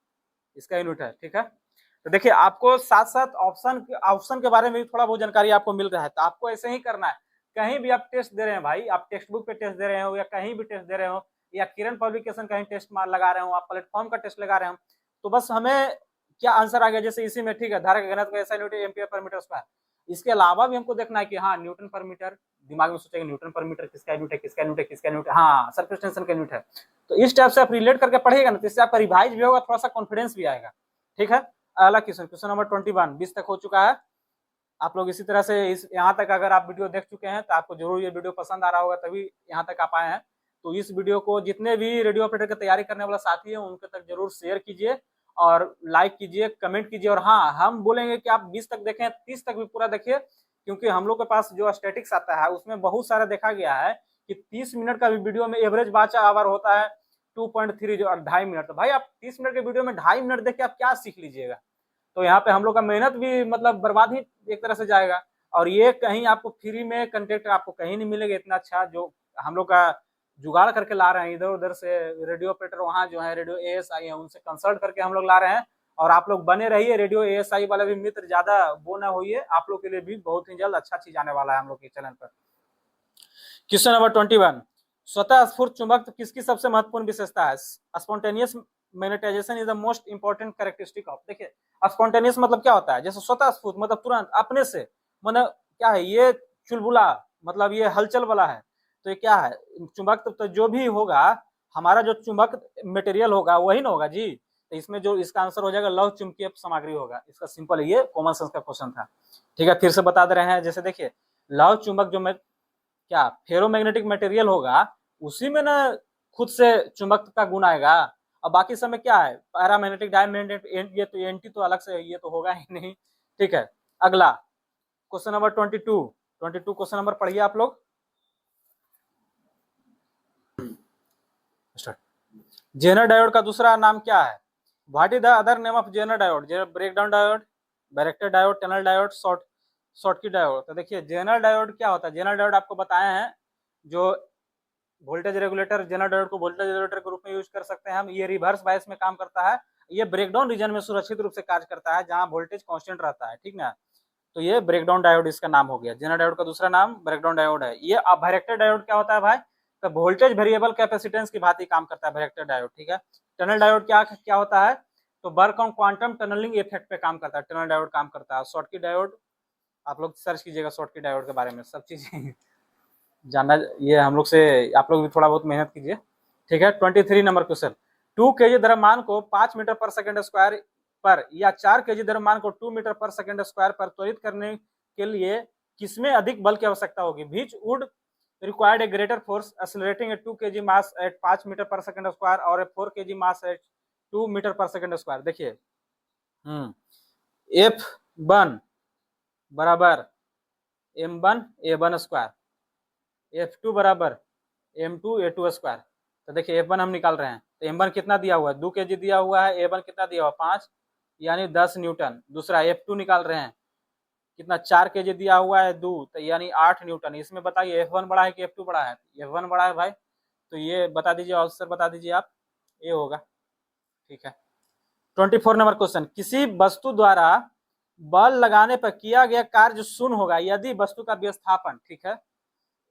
इसका यूनिट है, ठीक है। तो देखिए आपको साथ साथ ऑप्शन के बारे में भी थोड़ा बहुत जानकारी आपको मिल रहा है, तो आपको ऐसे ही करना है। कहीं भी आप टेस्ट दे रहे हैं भाई, आप टेक्स्ट बुक पे टेस्ट दे रहे हो या कहीं भी टेस्ट दे रहे हो या किरण पब्लिकेशन कहीं टेस्ट मार लगा रहे हो, आप प्लेटफॉर्म का टेस्ट लगा रहे हो, तो बस हमें क्या आंसर आ गया, जैसे इसी में ठीक है, धारा का घनत्व ऐसा unit ampere per metre square. इसके अलावा भी हमको देखना है कि हाँ न्यूटन पर मीटर, दिमाग में सोचेंगे न्यूटन पर मीटर किसका यूनिट है, किसका यूनिट है, किसका यूनिट है, हाँ सरफेस टेंशन का यूनिट है। तो इस टाइप से आप रिलेट करके पढ़ेगा ना, तो इससे आपका रिवाइज भी होगा, थोड़ा सा कॉन्फिडेंस भी आएगा, ठीक है। अगला क्वेश्चन, क्वेश्चन नंबर 21, 20 तक हो चुका है। आप लोग इसी तरह से इस यहाँ तक अगर आप वीडियो देख चुके हैं तो आपको जरूर ये वीडियो पसंद आ रहा होगा, तभी यहाँ तक आप आए हैं। तो इस वीडियो को जितने भी रेडियो ऑपरेटर की तैयारी करने वाला साथी है उनके तक जरूर शेयर कीजिए और लाइक कीजिए, कमेंट कीजिए। और हाँ, हम बोलेंगे कि आप 20 तक देखें, 30 तक भी पूरा देखिए, क्योंकि हम लोग के पास जो स्टैटिक्स आता है उसमें बहुत सारा देखा गया है कि 30 मिनट का भी वीडियो में एवरेज वाच आवर होता है 2.3 जो 2.5 मिनट। तो भाई आप 30 मिनट के वीडियो में 2.5 मिनट देख के आप क्या सीख लीजिएगा। तो यहाँ पे हम लोग का मेहनत भी मतलब बर्बाद ही एक तरह से जाएगा। और ये कहीं आपको फ्री में कंटेंट आपको कहीं नहीं मिलेगा इतना अच्छा जो हम लोग का जुगाड़ करके ला रहे हैं इधर उधर से। रेडियो ऑपरेटर वहाँ जो है रेडियो ASI है उनसे कंसल्ट करके हम लोग ला रहे हैं। और आप लोग बने रहिए, रेडियो ASI वाले भी मित्र ज्यादा वो ना होइए, आप लोग के लिए भी बहुत ही जल्द अच्छा चीज आने वाला है हम लोग के चैनल पर। क्वेश्चन नंबर 21, स्वतः स्फूर्त चुंबक किसकी सबसे महत्वपूर्ण विशेषता है? Spontaneous magnetization is the most important characteristic of. देखिए स्पॉन्टेनियस मतलब क्या होता है, जैसे स्वतः स्फूर्त मतलब तुरंत अपने से, मतलब क्या है, ये चुलबुला मतलब ये हलचल वाला है। तो ये क्या है, चुंबक तो जो भी होगा हमारा जो चुंबक मटेरियल होगा वही ना होगा जी। तो इसमें जो इसका आंसर हो जाएगा लौह चुंबकीय सामग्री होगा। इसका सिंपल है, ये कॉमन सेंस का क्वेश्चन था, ठीक है। फिर से बता दे रहे हैं, जैसे देखिए लौह चुंबक जो में क्या फेरोमैग्नेटिक मटेरियल होगा उसी में ना खुद से चुंबक का गुण आएगा। और बाकी समय क्या है, पैरामैग्नेटिक डायमैग्नेटिक, ये तो एंटी तो अलग से ये तो होगा ही नहीं, ठीक है। अगला क्वेश्चन नंबर 22 क्वेश्चन नंबर पढ़िए आप लोग। जेनर डायोड का दूसरा नाम क्या है? What is the other name of Zener diode? Breakdown diode, varactor diode, tunnel diode, Schottky diode. तो देखिए जेनर डायोड क्या होता है, जेनर डायोड आपको बताए हैं जो वोल्टेज रेगुलेटर, जेनर डायोड को वोल्टेज रेगुलेटर के रूप में यूज कर सकते हैं हम। ये रिवर्स बायस में काम करता है, ये ब्रेकडाउन रीजन में सुरक्षित रूप से कार्य करता है जहां वोल्टेज कांस्टेंट रहता है, ठीक ना। तो ये ब्रेकडाउन डायोड इसका नाम हो गया। जेनर डायोड का दूसरा नाम ब्रेकडाउन डायोड है। ये बैरेक्टर डायोड क्या होता है भाई, तो वोल्टेज वेरिएबल कैपेसिटेंस की भांति काम करता है बैरेक्टर डायोड, ठीक है। टनल डायोड क्या होता है, तो work on quantum tunnelling effect पे काम करता है, टनल डायोड काम करता है। शॉर्टकी डायोड आप लोग सर्च कीजिएगा शॉर्टकी डायोड के बारे में, सब चीज जानना ये हम लोग से, आप लोग भी थोड़ा बहुत मेहनत कीजिए, ठीक है। 23 नंबर क्वेश्चन, 2 kg द्रव्यमान को 5 मीटर पर सेकंड स्क्वायर पर या 4 kg द्रव्यमान को 2 मीटर पर सेकंड स्क्वायर पर त्वरित करने के लिए किसमें अधिक बल की आवश्यकता होगी? Which would required a greater force accelerating a 2 kg mass at 5 metre per second square और a 4 kg mass at 2 metre per second square. देखिए F1 बराबर M1 A1 स्क्वायर, F2 बराबर M2 A2 स्क्वायर। तो देखिए F1 हम निकाल रहे हैं, तो M1 कितना दिया हुआ है, 2 kg दिया हुआ है, A1 कितना दिया हुआ है 5 यानी 10 न्यूटन। दूसरा F2 निकाल रहे हैं, कितना 4 kg दिया हुआ है 2 तो यानी 8 न्यूटन। इसमें बताइए F1 बड़ा है कि F2 बड़ा है? F1 बड़ा है भाई, तो ये बता दीजिए, आंसर बता दीजिए आप, ये होगा, ठीक है। 24 नंबर क्वेश्चन, किसी वस्तु द्वारा बल लगाने पर किया गया कार्य शून्य होगा यदि वस्तु का विस्थापन, ठीक है,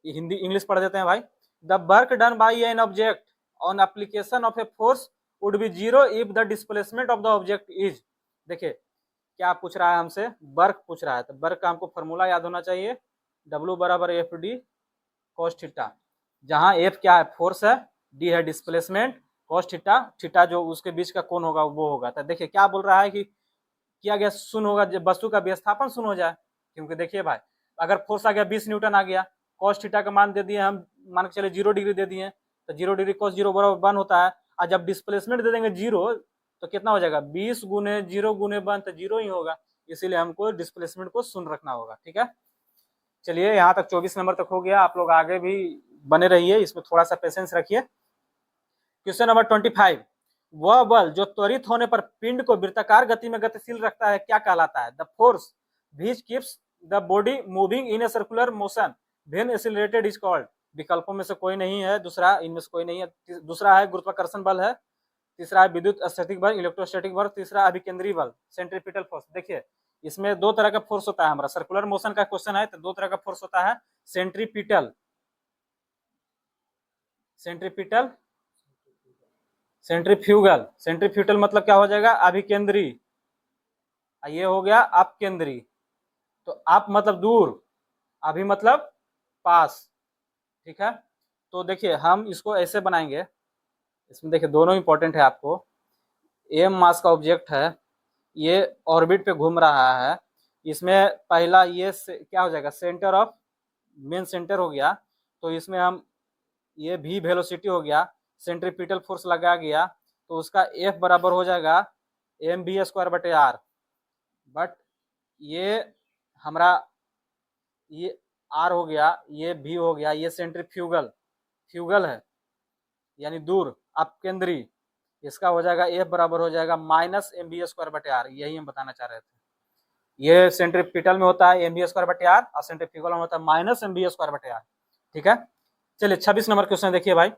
ये हिंदी इंग्लिश पढ़ देते हैं भाई। The work done by an object on application of a force would be zero if the displacement of the object is. देखिए क्या पूछ रहा है हमसे, वर्क पूछ रहा है, तो वर्क का हमको फॉर्मूला याद होना चाहिए, W बराबर FD cos थीटा, जहां F क्या है फोर्स है, D है डिस्प्लेसमेंट, cos थीटा, थीटा जो उसके बीच का कोण होगा वो होगा। तो देखिए क्या बोल रहा है कि किया गया शून्य होगा जब वस्तु का विस्थापन शून्य हो जाए। क्योंकि देखिए भाई अगर फोर्स आ गया 20 न्यूटन आ गया, cos थीटा का मान दे दिए हम, मान के चले 0 डिग्री दे दिए, तो 0 डिग्री cos 0 बराबर 1 होता है। और जब डिस्प्लेसमेंट दे देंगे 0 तो कितना हो जाएगा, 20 गुने 0 गुने 1 तो 0 ही होगा। इसीलिए हमको डिस्प्लेसमेंट को शून्य रखना होगा। ठीक है, चलिए यहाँ तक 24 नंबर तक हो गया। आप लोग आगे भी बने रहिए, इसमें थोड़ा सा पेशेंस रखिए। क्वेश्चन नंबर 25, वह बल जो त्वरित होने पर पिंड को वृत्ताकार गति में गतिशील रखता है क्या कहलाता है? The force which keeps the body moving in a circular motion when accelerated is called. विकल्पों में से कोई नहीं है, दूसरा इनमें से कोई नहीं है। दूसरा है गुरुत्वाकर्षण बल है, तीसरा है विद्युत स्टैटिक बल, इलेक्ट्रोस्टैटिक बल, तीसरा अभिकेंद्रीय बल, सेंट्रीपिटल फोर्स। देखिए इसमें दो तरह का फोर्स होता है, हमारा सर्कुलर मोशन का क्वेश्चन है तो दो तरह का फोर्स होता है, सेंट्रीपिटल, सेंट्रीपिटल, सेंट्रीफ्यूगल। सेंट्रीफ्यूगल मतलब क्या हो जाएगा? अभिकेंद्री। ये हो गया अपकेंद्री। तो आप मतलब दूर, अभी मतलब पास। ठीक है, तो देखिए हम इसको ऐसे बनाएंगे, इसमें देखिए दोनों इंपॉर्टेंट है आपको। एम मास का ऑब्जेक्ट है, ये ऑर्बिट पे घूम रहा है, इसमें पहला ये क्या हो जाएगा? सेंटर ऑफ मेन सेंटर हो गया, तो इसमें हम ये भी वेलोसिटी हो गया, सेंट्रीपिटल फोर्स लगा गया, तो उसका एफ बराबर हो जाएगा एम बी स्क्वायर बटे आर। बट ये हमारा ये आर हो गया, ये भी हो गया, ये सेंट्रीफ्यूगल फ्यूगल है यानी दूर अपकेंद्री, इसका हो जाएगा एफ बराबर हो जाएगा माइनस एम बी स्क्वायर बटे आर। यही हम बताना चाह रहे थे। ये सेंट्रीपिटल में होता है एम बी स्क्वायर बटे आर और सेंट्रीफ्यूगल में होता है माइनस एम बी स्क्वायर बटे आर। ठीक है, चलिए 26 नंबर क्वेश्चन देखिए भाई।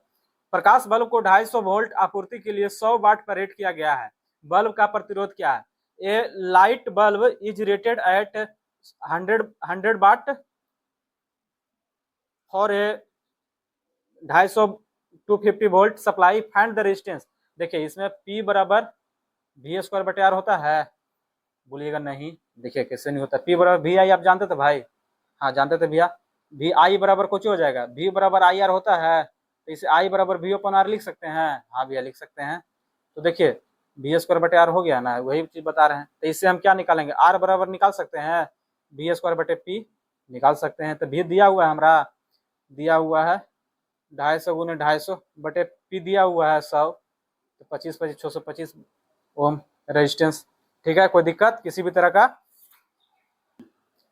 प्रकाश बल्ब को 250 वोल्ट आपूर्ति के लिए 100 वाट पर रेट किया गया है, बल्ब का प्रतिरोध क्या है? A light bulb is rated at 100 watt for a 250 250 volt supply, find the resistance. देखिए इसमें P बराबर वी स्क्वायर बटे आर होता है, बोलिएगा नहीं। देखिए कैसे नहीं होता, P बराबर वी आई, आप जानते थे भाई? हाँ जानते थे भैया। वी आई बराबर कुछ हो जाएगा, V बराबर आई आर होता है, तो इसे I बराबर वी ओपन आर लिख सकते हैं। हाँ भैया लिख सकते हैं। तो देखिए वी स्क्वायर बटे आर हो गया ना, वही चीज बता रहे हैं। तो इससे हम क्या निकालेंगे? आर बराबर निकाल सकते हैं, वी स्क्वायर बटे पी निकाल सकते हैं। तो भी दिया हुआ है, हमारा दिया हुआ है 250 गुने 250 बटे पी दिया हुआ है 100, तो 25 25 625 ओम रेजिस्टेंस। ठीक है, कोई दिक्कत किसी भी तरह का?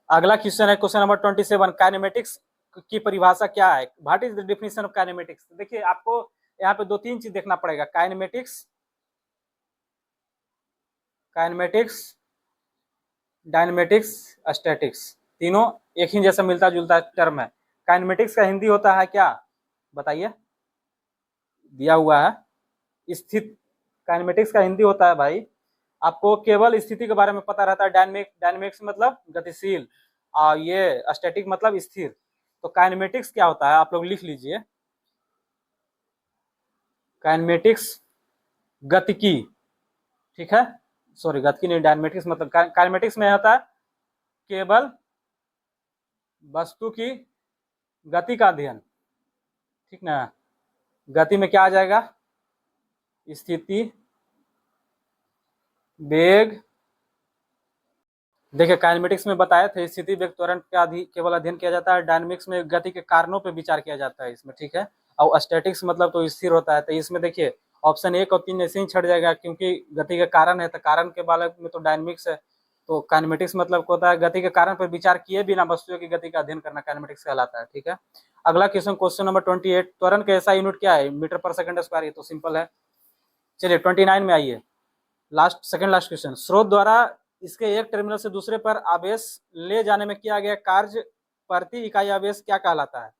अगला क्वेश्चन है क्वेश्चन नंबर 27, काइनेमेटिक्स की परिभाषा क्या है? What is the definition of kinematics? देखिए आपको यहाँ पे दो तीन चीज देखना पड़ेगा। काइनेमेटिक्स, काइनेमेटिक्स, डायनेमेटिक्स, स्टैटिक्स, तीनों एक ही जैसा मिलता जुलता टर्म है। काइनेमेटिक्स का हिंदी होता है क्या? बताइए, दिया हुआ है स्थित। काइनेमेटिक्स का हिंदी होता है भाई, आपको केवल स्थिति के बारे में पता रहता है। डायनेमिक्स मतलब गतिशील, और ये स्टैटिक मतलब स्थिर। तो काइनेमेटिक्स क्या होता है आप लोग लिख लीजिए। काइनेमेटिक्स गतिकी, ठीक है, सॉरी गतिकी नहीं, डायनेमिक्स मतलब काइनेमेटिक्स में होता है केवल वस्तु की गति का अध्ययन। ठीक ना, गति में क्या आ जाएगा? स्थिति, वेग। देखिए काइनेमेटिक्स में बताया था स्थिति, वेग, त्वरण का केवल अध्ययन किया जाता है। डायनेमिक्स में गति के कारणों पर विचार किया जाता है इसमें। ठीक है, और स्टैटिक्स मतलब तो स्थिर होता है। तो इसमें देखिए ऑप्शन 1 और 3 ऐसे ही छट जाएगा, क्योंकि गति के कारण है, तो कारण के बारे में तो डायनेमिक्स है। तो काइनेमेटिक्स मतलब होता है गति के कारण पर विचार किए बिना वस्तुओं की गति का अध्ययन करना, काइनेमेटिक्स कहलाता है। ठीक है, अगला क्वेश्चन, क्वेश्चन नंबर 28, त्वरण का ऐसा यूनिट क्या है? Metre per second square. ये तो सिंपल है। चलिए 29 में आइए, लास्ट सेकंड लास्ट क्वेश्चन। स्रोत द्वारा इसके एक टर्मिनल से दूसरे पर आवेश ले जाने में किया गया कार्य प्रति इकाई आवेश क्या कहलाता है?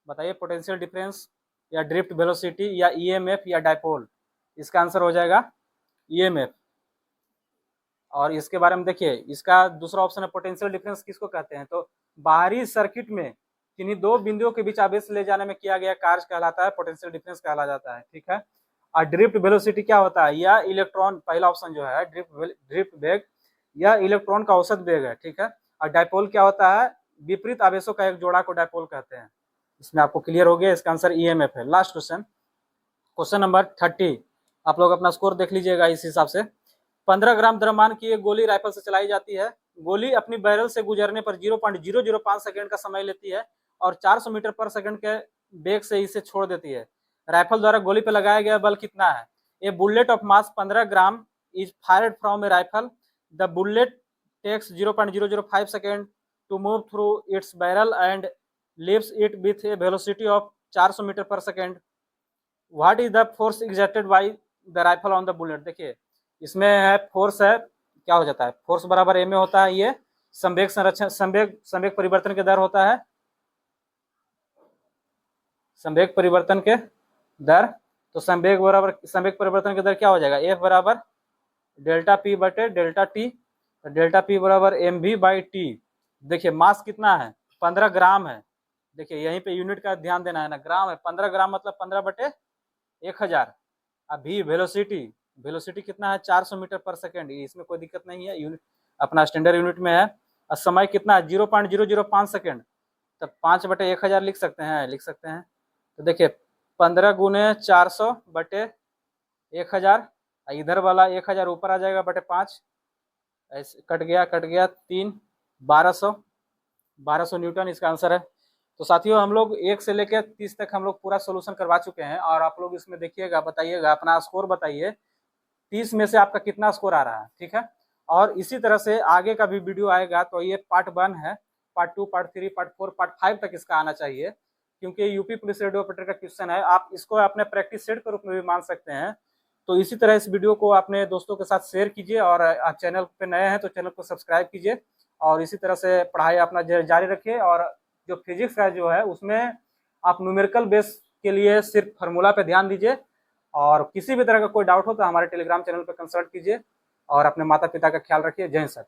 बताइए, पोटेंशियल डिफरेंस या ड्रिफ्ट वेलोसिटी या ईएमएफ या डायपोल? इसका आंसर हो जाएगा ईएमएफ। और इसके बारे में देखिए, इसका दूसरा ऑप्शन है पोटेंशियल डिफरेंस किसको कहते हैं? तो बाहरी सर्किट में किन्हीं दो बिंदुओं के बीच आवेश ले जाने में किया गया कार्य कहलाता है, पोटेंशियल डिफरेंस कहला जाता है। ठीक है, और ड्रिफ्ट वेलोसिटी क्या होता है? या इलेक्ट्रॉन, पहला ऑप्शन जो है ड्रिफ्ट वेग या इलेक्ट्रॉन का औसत वेग है। ठीक है, और डायपोल क्या होता है? विपरीत आवेशों का एक जोड़ा को डायपोल कहते हैं। इसमें आपको क्लियर हो गया, इसका आंसर ईएमएफ है। लास्ट क्वेश्चन, क्वेश्चन नंबर 30, आप लोग अपना स्कोर देख लीजिएगा इस हिसाब से। 15 ग्राम द्रव्यमान की एक गोली राइफल से चलाई जाती है। गोली अपनी बैरल से गुजरने पर 0.005 सेकंड का समय लेती है और 400 मीटर पर सेकंड के वेग से इसे छोड़ देती है। राइफल द्वारा गोली पर लगाया गया बल कितना है? A bullet of mass 15 gram is fired from a rifle. The bullet takes 0.005 second to move through its barrel and leaves it with a velocity of 400 metre पर second. What is the force exerted by the rifle on the bullet. देखिए इसमें है force है, क्या हो जाता है, force बराबर ए में होता है, ये संवेग संरक्षण संवेग परिवर्तन के दर होता है, संवेग परिवर्तन के दर। तो संवेग बराबर संवेग परिवर्तन के दर क्या हो जाएगा, एफ बराबर डेल्टा पी बटे डेल्टा टी। तो डेल्टा पी बराबर एम वी बाई टी। देखिए मास कितना है, 15 ग्राम है। देखिए यहीं पे यूनिट का ध्यान देना है ना, ग्राम है, 15 ग्राम मतलब 15 बटे 1000। अभी वेलोसिटी, वेलोसिटी कितना है, 400 मीटर पर सेकेंड, इसमें कोई दिक्कत नहीं है, यूनिट अपना स्टैंडर्ड यूनिट में है। और समय कितना है, 0.005 सेकेंड। तब 5 बटे 1000 लिख सकते हैं, लिख सकते हैं। तो देखिए 15 गुने 400 बटे 1000, इधर वाला 1000 ऊपर आ जाएगा बटे 5, ऐसे कट गया 3, 1200 न्यूटन इसका आंसर है। तो साथियों हम लोग 1 से लेकर 30 तक हम लोग पूरा सोल्यूशन करवा चुके हैं, और आप लोग इसमें देखिएगा, बताइएगा अपना स्कोर बताइए 30 में से आपका कितना स्कोर आ रहा है, ठीक है। और इसी तरह से आगे का भी वीडियो आएगा, तो ये पार्ट 1 है, पार्ट 2, पार्ट 3, पार्ट 4, पार्ट 5 तक इसका आना चाहिए, क्योंकि यूपी पुलिस रेडियो ऑपरेटर का क्वेश्चन है। आप इसको अपने प्रैक्टिस सेट के रूप में भी मान सकते हैं। तो इसी तरह इस वीडियो को अपने दोस्तों के साथ शेयर कीजिए, और आप चैनल पे नए हैं तो चैनल को सब्सक्राइब कीजिए, और इसी तरह से पढ़ाई अपना जारी रखिए। और जो फिजिक्स का जो है उसमें आप न्यूमेरिकल बेस के लिए सिर्फ फार्मूला पे ध्यान दीजिए, और किसी भी तरह का कोई डाउट हो तो हमारे टेलीग्राम चैनल पर कंसल्ट कीजिए, और अपने माता पिता का ख्याल रखिए। जय हिंद सर।